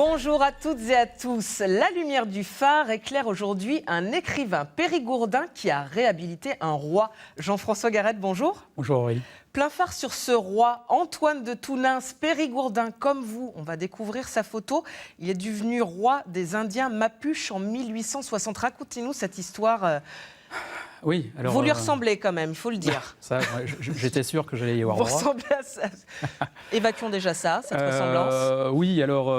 Bonjour à toutes et à tous. La lumière du phare éclaire aujourd'hui un écrivain périgourdin qui a réhabilité un roi. Jean-François Garrett, bonjour. Bonjour Aurélie. Plein phare sur ce roi, Antoine de Tounins, périgourdin comme vous. On va découvrir sa photo. Il est devenu roi des Indiens Mapuche en 1860. Racontez-nous cette histoire. Oui, alors, vous lui ressemblez quand même, il faut le dire. Ça, j'étais sûr que j'allais y avoir Vous droit. ressemblez à ça. Évacuons déjà ça, cette ressemblance. Oui, alors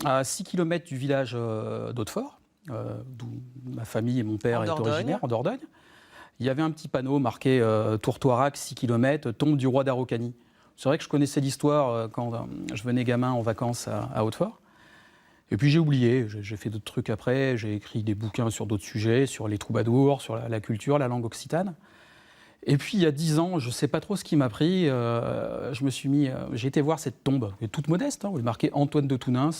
à 6 km du village d'Hautefort, d'où ma famille et mon père étaient originaires, en Dordogne, il y avait un petit panneau marqué Tourtoirac, 6 km, tombe du roi d'Araucanie. C'est vrai que je connaissais l'histoire quand je venais gamin en vacances à Hautefort. Et puis j'ai oublié, j'ai fait d'autres trucs après, j'ai écrit des bouquins sur d'autres sujets, sur les troubadours, sur la culture, la langue occitane. Et puis il y a 10 ans, je ne sais pas trop ce qui m'a pris, j'ai été voir cette tombe, toute modeste, où il est marqué Antoine de Tounins,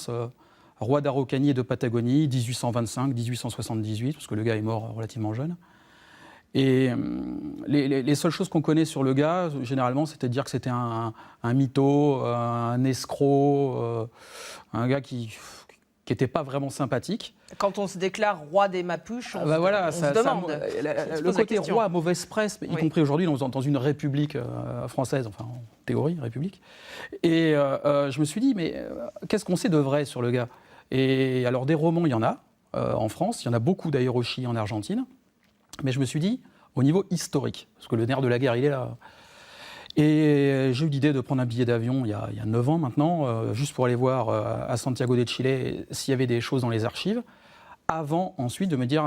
roi d'Araucanie et de Patagonie, 1825-1878, parce que le gars est mort relativement jeune. Et les seules choses qu'on connaît sur le gars, généralement, c'était de dire que c'était un mytho, un escroc, un gars qui n'était pas vraiment sympathique. Quand on se déclare roi des Mapuches, on se demande. Le côté roi à mauvaise presse, y compris aujourd'hui dans une république française, enfin en théorie, république. Et je me suis dit, mais qu'est-ce qu'on sait de vrai sur le gars? Et alors des romans, il y en a en France, il y en a beaucoup d'ailleurs au Chili, en Argentine. Mais je me suis dit, au niveau historique, parce que le nerf de la guerre, il est là. Et j'ai eu l'idée de prendre un billet d'avion il y a 9 ans maintenant, juste pour aller voir à Santiago de Chile s'il y avait des choses dans les archives, avant ensuite de me dire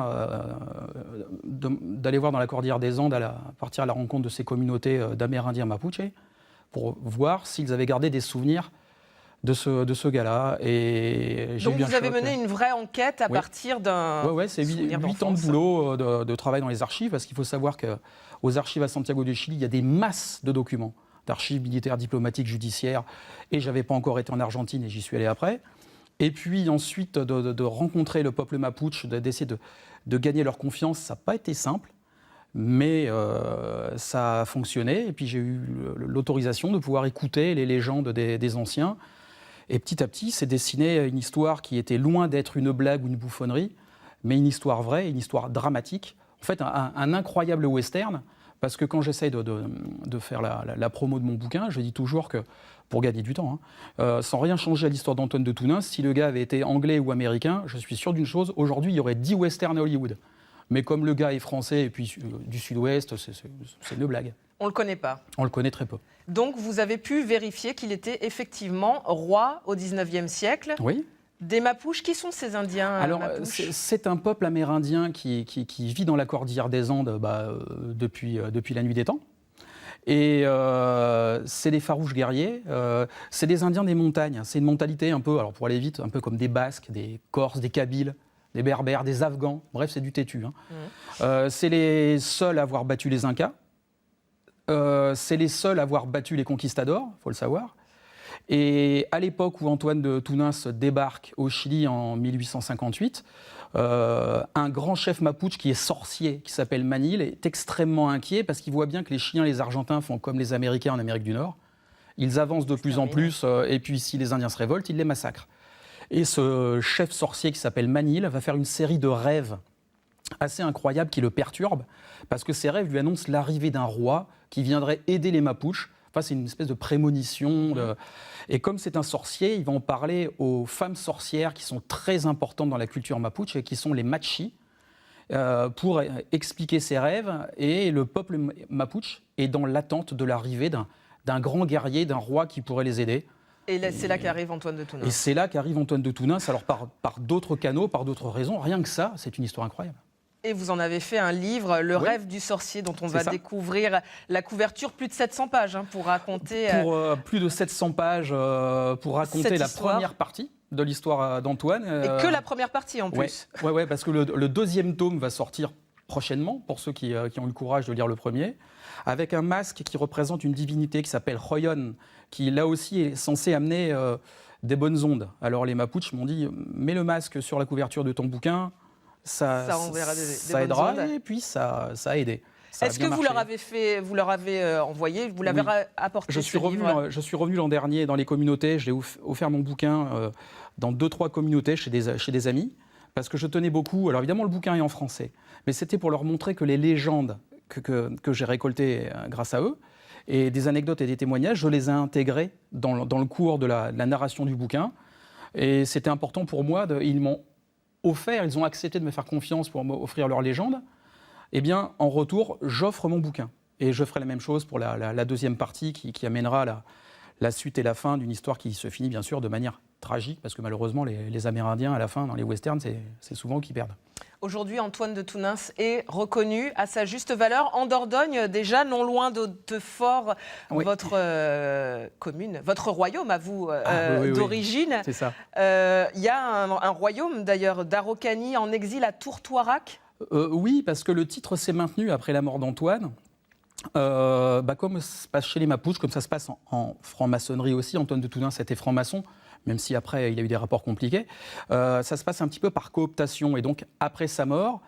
d'aller voir dans la cordillère des Andes, partir à la rencontre de ces communautés d'Amérindiens Mapuche, pour voir s'ils avaient gardé des souvenirs de ce gars-là. Et donc vous avez mené une vraie enquête à partir d'un... Oui, c'est 8 ans de boulot, de travail dans les archives, parce qu'il faut savoir qu'aux archives à Santiago de Chili, il y a des masses de documents, d'archives militaires, diplomatiques, judiciaires, et je n'avais pas encore été en Argentine, et j'y suis allé après. Et puis ensuite, de rencontrer le peuple mapuche, d'essayer de gagner leur confiance, ça n'a pas été simple, mais ça a fonctionné, et puis j'ai eu l'autorisation de pouvoir écouter les légendes des anciens. Et petit à petit, s'est dessinée une histoire qui était loin d'être une blague ou une bouffonnerie, mais une histoire vraie, une histoire dramatique. En fait, un incroyable western, parce que quand j'essaye de faire la promo de mon bouquin, je dis toujours que, pour gagner du temps, sans rien changer à l'histoire d'Antoine de Tounins, si le gars avait été anglais ou américain, je suis sûr d'une chose, aujourd'hui, il y aurait 10 westerns à Hollywood. Mais comme le gars est français et puis du sud-ouest, c'est une blague. On ne le connaît pas. On le connaît très peu. Donc vous avez pu vérifier qu'il était effectivement roi au XIXe siècle. Oui. Des Mapuches, qui sont ces Indiens? Alors, c'est un peuple amérindien qui vit dans la cordillère des Andes depuis la nuit des temps. Et c'est des farouches guerriers, c'est des Indiens des montagnes. C'est une mentalité un peu, alors pour aller vite, un peu comme des Basques, des Corses, des Kabyles, des Berbères, des Afghans. Bref, c'est du têtu. C'est les seuls à avoir battu les Incas. C'est les seuls à avoir battu les conquistadors, il faut le savoir. Et à l'époque où Antoine de Tounins débarque au Chili en 1858, un grand chef mapuche qui est sorcier, qui s'appelle Manil, est extrêmement inquiet parce qu'il voit bien que les Chiliens et les Argentins font comme les Américains en Amérique du Nord. Ils avancent de plus en plus, et puis si les Indiens se révoltent, ils les massacrent. Et ce chef sorcier qui s'appelle Manil va faire une série de rêves assez incroyables qui le perturbent, parce que ces rêves lui annoncent l'arrivée d'un roi qui viendrait aider les Mapuches. Enfin, c'est une espèce de prémonition. Et comme c'est un sorcier, il va en parler aux femmes sorcières qui sont très importantes dans la culture mapuche et qui sont les Machi, pour expliquer ses rêves. Et le peuple mapuche est dans l'attente de l'arrivée d'un grand guerrier, d'un roi qui pourrait les aider. Et c'est là qu'arrive Antoine de Tounins. Et c'est là qu'arrive Antoine de Tounins, alors par d'autres canaux, par d'autres raisons. Rien que ça, c'est une histoire incroyable. Et vous en avez fait un livre, Le rêve du sorcier, dont on va découvrir la couverture, plus de 700 pages pour raconter... plus de 700 pages pour raconter la première partie de l'histoire d'Antoine. Et que la première partie en plus. Ouais, parce que le deuxième tome va sortir prochainement, pour ceux qui ont eu le courage de lire le premier, avec un masque qui représente une divinité qui s'appelle Hoyon, qui là aussi est censé amener des bonnes ondes. Alors les Mapuches m'ont dit, mets le masque sur la couverture de ton bouquin, ça aidera, et puis ça a aidé. Ça a Est-ce bien que marché. vous leur avez envoyé, vous l'avez Oui. apporté Je suis revenu l'an dernier dans les communautés. J'ai offert mon bouquin dans 2-3 communautés chez des amis, parce que je tenais beaucoup. Alors évidemment, le bouquin est en français, mais c'était pour leur montrer que les légendes que j'ai récoltées grâce à eux, et des anecdotes et des témoignages, je les ai intégrés dans le cours de la narration du bouquin. Et c'était important pour moi. Ils m'ont offert, ils ont accepté de me faire confiance pour m'offrir leurs légendes. Eh bien, en retour, j'offre mon bouquin. Et je ferai la même chose pour la deuxième partie qui amènera la suite et la fin d'une histoire qui se finit bien sûr de manière tragique, parce que malheureusement, les Amérindiens, à la fin, dans les westerns, c'est souvent eux qui perdent. Aujourd'hui, Antoine de Tounins est reconnu à sa juste valeur en Dordogne, déjà non loin d'Hautefort, Oui. votre commune, votre royaume à vous Oui. d'origine. C'est ça. Il y a un royaume d'ailleurs d'Araucanie en exil à Tourtoirac. Oui, parce que le titre s'est maintenu après la mort d'Antoine. Comme ça se passe chez les Mapuches, comme ça se passe en franc-maçonnerie aussi. Antoine de Tounins était franc-maçon, même si après il a eu des rapports compliqués. Ça se passe un petit peu par cooptation. Et donc, après sa mort,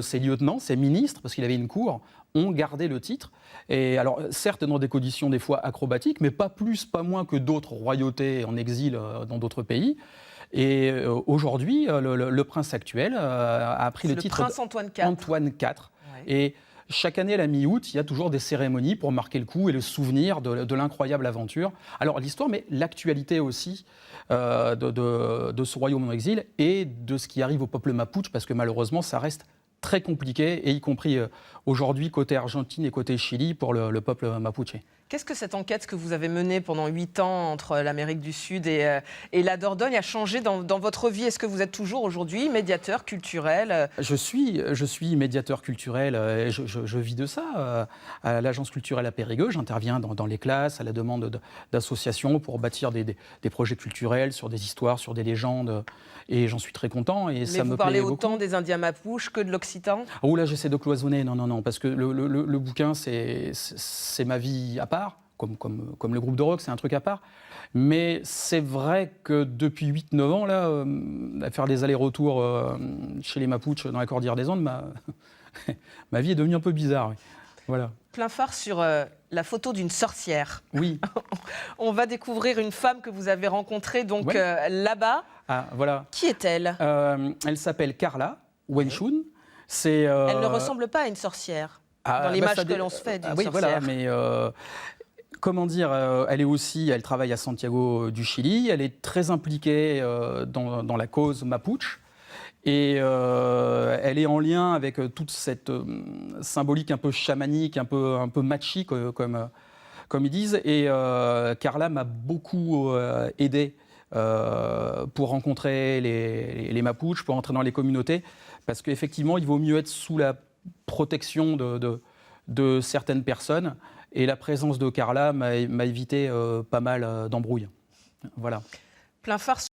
ses lieutenants, ses ministres, parce qu'il avait une cour, ont gardé le titre. Et alors, certes, dans des conditions des fois acrobatiques, mais pas plus, pas moins que d'autres royautés en exil dans d'autres pays. Et aujourd'hui, le prince actuel a pris le titre Le prince Antoine IV. Antoine IV. Ouais. Et chaque année, à la mi-août, il y a toujours des cérémonies pour marquer le coup et le souvenir de l'incroyable aventure. Alors l'histoire, mais l'actualité aussi de ce royaume en exil et de ce qui arrive au peuple mapuche, parce que malheureusement, ça reste très compliqué, et y compris aujourd'hui côté Argentine et côté Chili pour le peuple mapuche. Qu'est-ce que cette enquête que vous avez menée pendant 8 ans entre l'Amérique du Sud et la Dordogne a changé dans votre vie? Est-ce que vous êtes toujours aujourd'hui médiateur culturel? Je suis médiateur culturel, et je vis de ça. À l'Agence culturelle à Périgueux, j'interviens dans les classes à la demande d'associations pour bâtir des projets culturels sur des histoires, sur des légendes, et j'en suis très content. Et ça me plaît beaucoup. Mais vous parlez autant des Indiens Mapuches que de l'Occitan? Oh là, j'essaie de cloisonner, non, parce que le bouquin, c'est ma vie à part. Comme le groupe de rock, c'est un truc à part. Mais c'est vrai que depuis 8-9 ans, là, à faire des allers-retours chez les Mapuches dans la Cordillère des Andes, ma vie est devenue un peu bizarre. Oui. Voilà. Plein phare sur la photo d'une sorcière. Oui. On va découvrir une femme que vous avez rencontrée donc là-bas. Ah, voilà. Qui est-elle? Elle s'appelle Carla Wenchun. Elle ne ressemble pas à une sorcière. Dans l'image que l'on se fait d'une sorcière. Voilà, mais comment dire, elle travaille à Santiago du Chili, elle est très impliquée dans la cause mapuche, et elle est en lien avec toute cette symbolique un peu chamanique, un peu machi, comme ils disent, et Carla m'a beaucoup aidé pour rencontrer les Mapuches, pour entrer dans les communautés, parce qu'effectivement, il vaut mieux être sous la protection de certaines personnes. Et la présence de Carla m'a évité pas mal d'embrouilles. Voilà. Plein phare